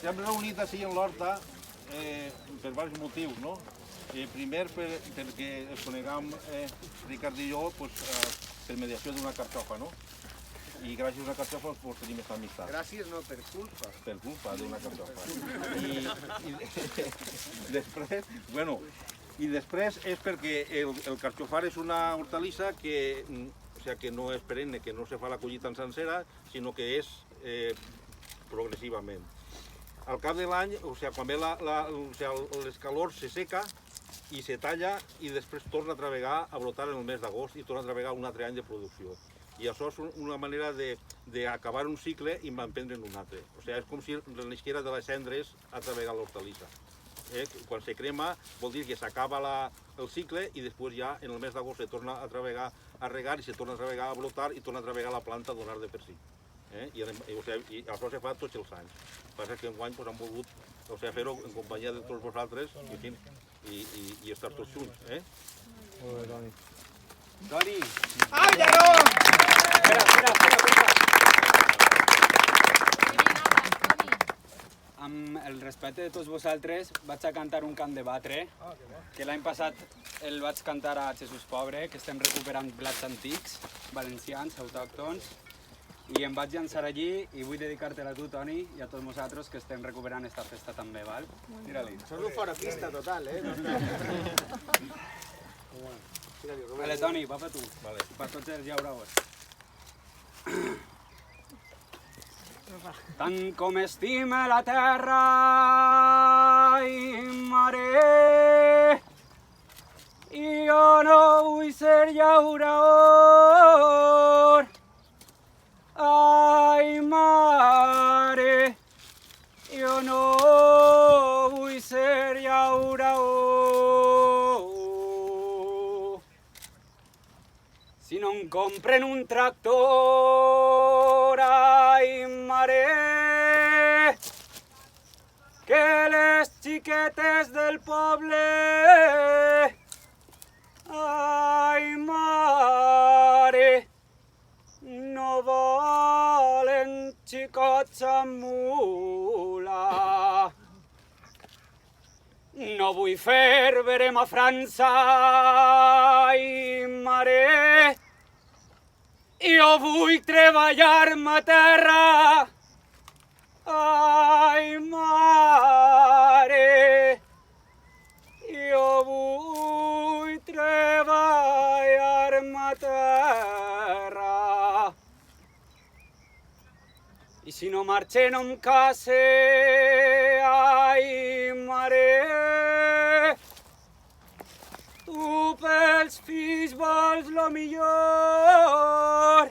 Estem reunits així en l'horta per diversos motius, no? Primer perquè ens coneguem Ricard i jo per mediació d'una carxofa, no? I gràcies a una carxofa tenim aquesta amistat. Gràcies no, per culpa. Per culpa d'una carxofa. I després és perquè el carxofar és una hortalissa que no és perenne, que no se fa la collita en sencera, sinó que és progressivament. Al cap de l'any, quan ve les calors, se seca i se talla i després torna a treballar a brotar en el mes d'agost i torna a treballar un altre any de producció. I això és una manera d'acabar un cicle i emprendre'n un altre. És com si reneixera de les cendres a treballar l'hortalissa. Quan se crema vol dir que s'acaba el cicle i després ja en el mes d'agost se torna a treballar a regar i se torna a treballar a brotar i torna a treballar la planta a donar de per si. I això se fa tots els anys. El que passa és que enguany hem volgut fer-ho en companyia de tots vosaltres i estar tots junts. Molt bé, Toni. Toni! Ai, Llaró! Espera. Amb el respecte de tots vosaltres, vaig a cantar un cant de batre, que l'any passat el vaig cantar a Jesús Pobre, que estem recuperant blats antics, valencians, autòctons, i em vaig llançar allí i vull dedicar-te-la a tu, Toni, i a tots vosaltres que estem recuperant esta festa també, val? Tira-li. Sóc un forofista total, Vale, Toni, va per tu. I per tots els llauraors. Tant com estime la terra i mare, jo no vull ser llaurador. Ai, mare, jo no vull ser llaurador. Si no em compren un tractor, ai, mare, que les xiquetes del poble, ai, mare, no volen xicots amb mula. No vull fer verem a França, ai, mare, jo vull treballar ma terra, ai, mare, jo vull treballar ma terra. I si no marxe no em case, ai, mare, tu pels fills vols lo millor.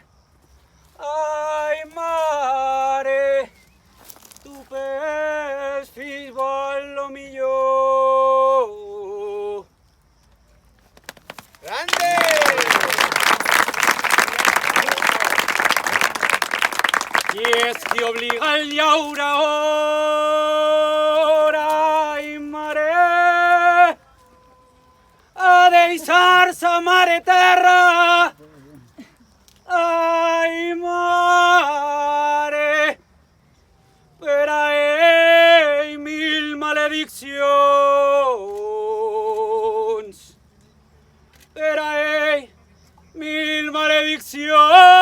Ai, mare, tu pels fills vols lo millor. Grande! I és qui obliga el llaurador, ai, mare, a deixar sa mare terra, ai, mare, per a ell mil malediccions, per a ell mil malediccions.